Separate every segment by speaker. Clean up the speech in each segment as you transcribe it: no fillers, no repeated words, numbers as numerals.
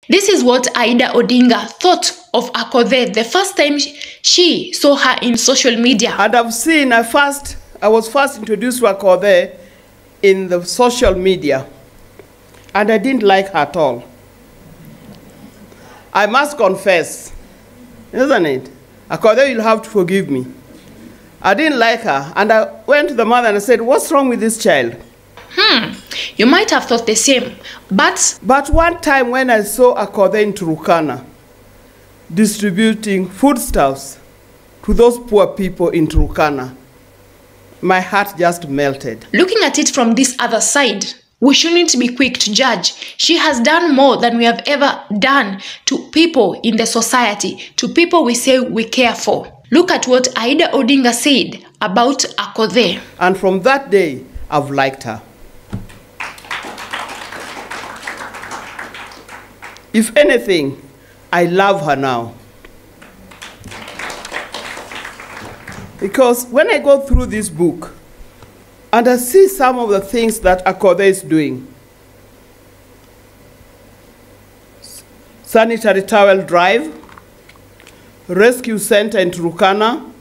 Speaker 1: This is what Aida Odinga thought of Akothee the first time she saw her in social media.
Speaker 2: And I've seen, I was first introduced to Akothee in the social media, and I didn't like her at all. I must confess, isn't it? Akothee, you'll have to forgive me. I didn't like her, and I went to the mother and I said, what's wrong with this child?
Speaker 1: You might have thought the same, but
Speaker 2: one time when I saw Akothee in Turkana distributing foodstuffs to those poor people in Turkana, my heart just melted.
Speaker 1: Looking at it from this other side, we shouldn't be quick to judge. She has done more than we have ever done to people in the society, to people we say we care for. Look at what Aida Odinga said about Akothee.
Speaker 2: And from that day, I've liked her. If anything, I love her now. Because when I go through this book, and I see some of the things that Akothee is doing, sanitary towel drive, rescue center in Turkana,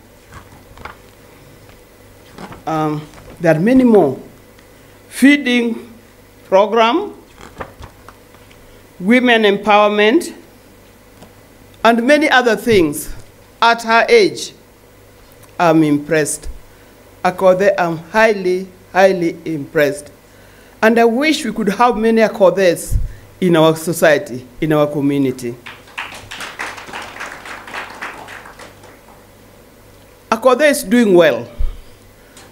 Speaker 2: there are many more, feeding program, women empowerment, and many other things. At her age, I'm impressed. Akothee, I'm highly, highly impressed. And I wish we could have many Akothees in our society, in our community. Akothee is doing well,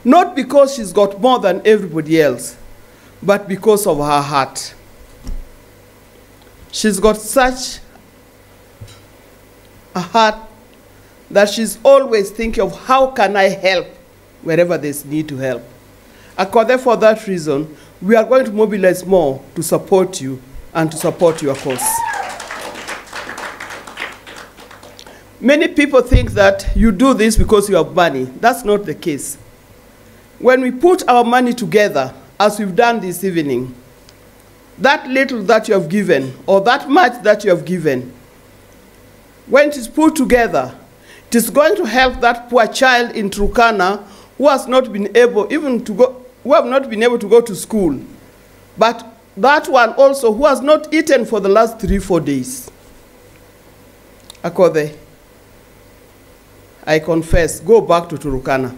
Speaker 2: not because she's got more than everybody else, but because of her heart. She's got such a heart that she's always thinking of how can I help wherever there's need to help. Akothee, for that reason, we are going to mobilize more to support you and to support your cause. Many people think that you do this because you have money. That's not the case. When we put our money together, as we've done this evening, that little that you have given, or that much that you have given, when it is put together, it is going to help that poor child in Turkana who has not been able even to go, who have not been able to go to school, but that one also who has not eaten for the last 3-4 days. Akothee, I confess, go back to Turkana.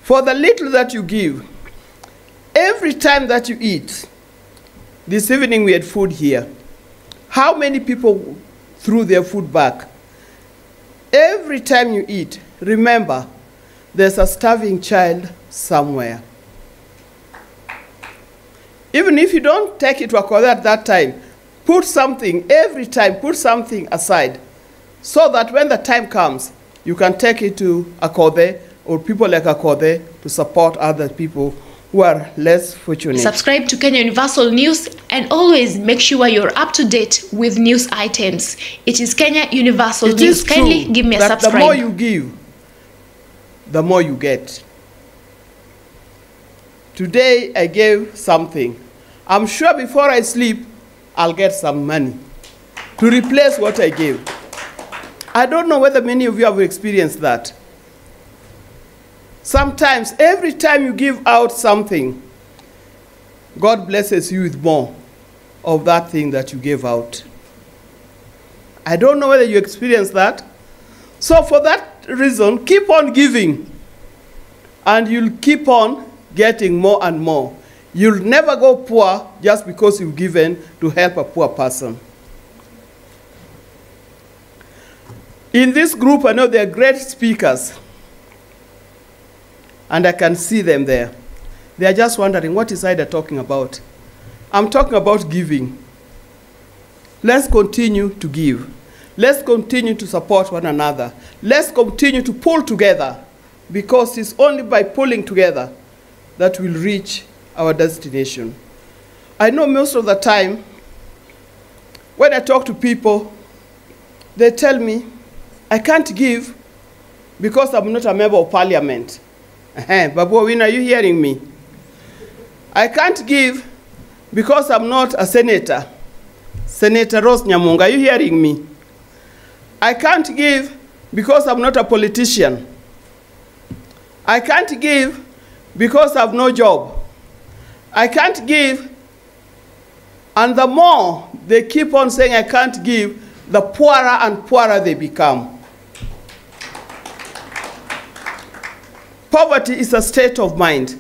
Speaker 2: For the little that you give, every time that you eat, this evening we had food here. How many people threw their food back? Every time you eat, remember, there's a starving child somewhere. Even if you don't take it to Akothee at that time, put something, every time, put something aside, so that when the time comes, you can take it to Akothee or people like Akothee to support other people who are less fortunate.
Speaker 1: Subscribe to Kenya Universal News and always make sure you're up to date with news items. It is Kenya Universal News. Kindly give me a subscribe.
Speaker 2: The more you give, the more you get. Today I gave something. I'm sure before I sleep, I'll get some money to replace what I gave. I don't know whether many of you have experienced that. Sometimes, every time you give out something, God blesses you with more of that thing that you gave out. I don't know whether you experience that. So for that reason, keep on giving, and you'll keep on getting more and more. You'll never go poor just because you've given to help a poor person. In this group, I know they are great speakers, and I can see them there. They are just wondering, what is Aida talking about? I'm talking about giving. Let's continue to give. Let's continue to support one another. Let's continue to pull together, because it's only by pulling together that we'll reach our destination. I know most of the time, when I talk to people, they tell me, I can't give because I'm not a member of parliament. Babu Owino, are you hearing me? I can't give because I'm not a senator. Senator Rose Nyamunga, are you hearing me? I can't give because I'm not a politician. I can't give because I have no job. I can't give, and the more they keep on saying I can't give, the poorer and poorer they become. Poverty is a state of mind.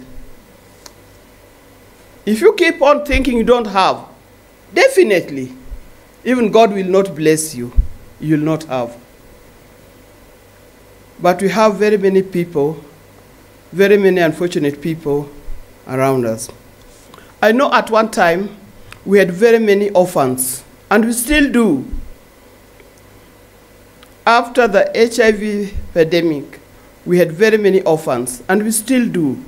Speaker 2: If you keep on thinking you don't have, definitely, even God will not bless you. You will not have. But we have very many people, very many unfortunate people around us. I know at one time we had very many orphans, and we still do. After the HIV epidemic, we had very many orphans, and we still do.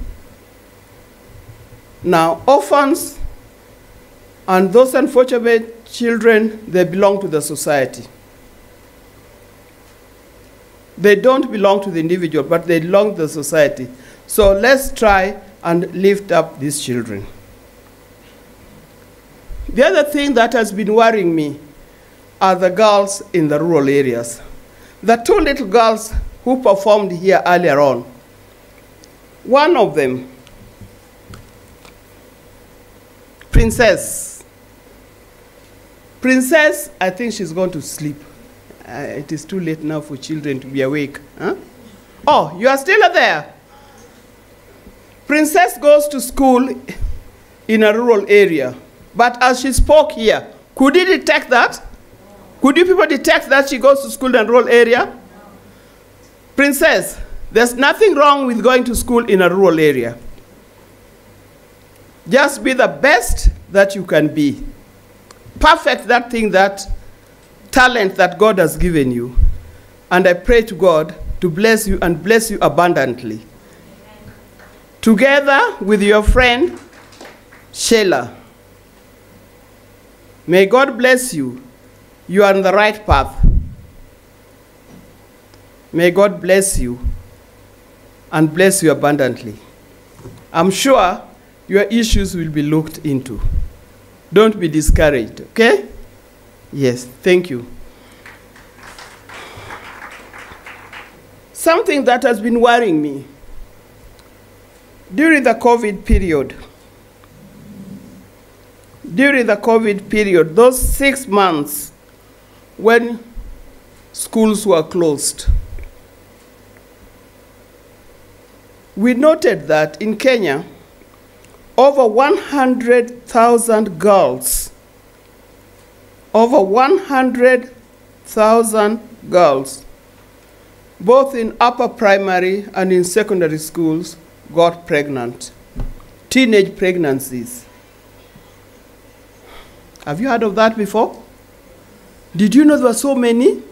Speaker 2: Now, orphans and those unfortunate children, they belong to the society. They don't belong to the individual, but they belong to the society. So let's try and lift up these children. The other thing that has been worrying me are the girls in the rural areas. The two little girls who performed here earlier on, one of them, Princess, I think she's going to sleep. It is too late now for children to be awake. Huh? Oh, you are still there. Princess goes to school in a rural area. But as she spoke here, could you detect that? Could you people detect that she goes to school in a rural area? Princess, there's nothing wrong with going to school in a rural area. Just be the best that you can be. Perfect that thing, that talent that God has given you. And I pray to God to bless you and bless you abundantly. Together with your friend, Sheila. May God bless you. You are on the right path. May God bless you and bless you abundantly. I'm sure your issues will be looked into. Don't be discouraged, okay? Yes, thank you. Something that has been worrying me during the COVID period. During the COVID period, those 6 months when schools were closed, we noted that in Kenya, over 100,000 girls, both in upper primary and in secondary schools, got pregnant. Teenage pregnancies. Have you heard of that before? Did you know there were so many?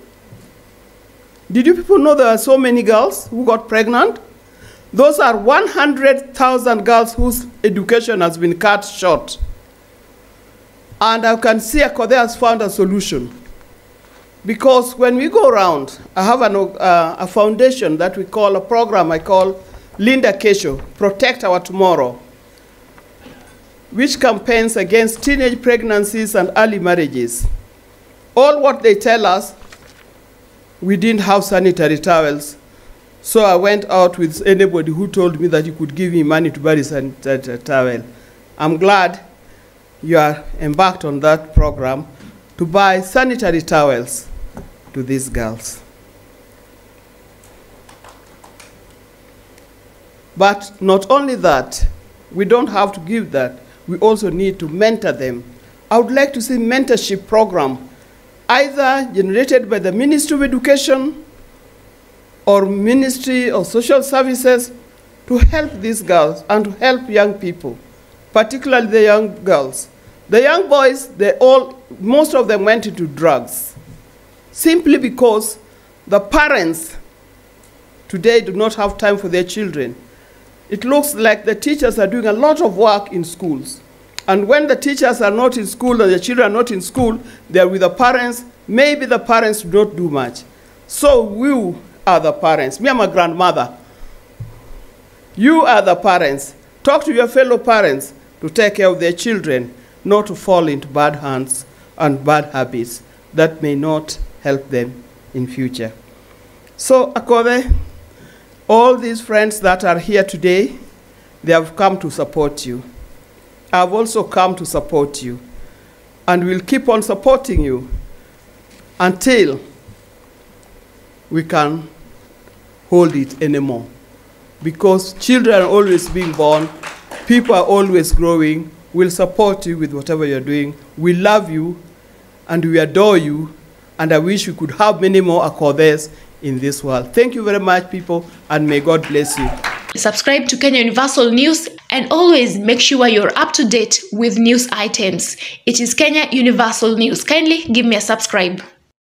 Speaker 2: Did you people know there are so many girls who got pregnant? Those are 100,000 girls whose education has been cut short. And I can see Akothee has found a solution. Because when we go around, I have a foundation that we call, a program I call Linda Kesho, Protect Our Tomorrow, which campaigns against teenage pregnancies and early marriages. All what they tell us, we didn't have sanitary towels. So I went out with anybody who told me that you could give me money to buy a sanitary towel. I'm glad you are embarked on that program to buy sanitary towels to these girls. But not only that, we don't have to give that. We also need to mentor them. I would like to see mentorship program, either generated by the Ministry of Education or Ministry of Social Services, to help these girls and to help young people, particularly the young girls. The young boys, most of them went into drugs, simply because the parents today do not have time for their children. It looks like the teachers are doing a lot of work in schools. And when the teachers are not in school and the children are not in school, they are with the parents. Maybe the parents do not do much. So we are the parents. Me, I'm a grandmother. You are the parents. Talk to your fellow parents. to take care of their children, not to fall into bad hands and bad habits that may not help them in future. So, Akothee, all these friends that are here today, they have come to support you. I have also come to support you, and we'll keep on supporting you until we can hold it anymore. Because children are always being born, people are always growing. We'll support you with whatever you're doing. We love you, and we adore you, and I wish we could have many more Akothees in this world. Thank you very much, people, and may God bless you.
Speaker 1: Subscribe to Kenya Universal News and always make sure you're up to date with news items. It is Kenya Universal News. Kindly give me a subscribe.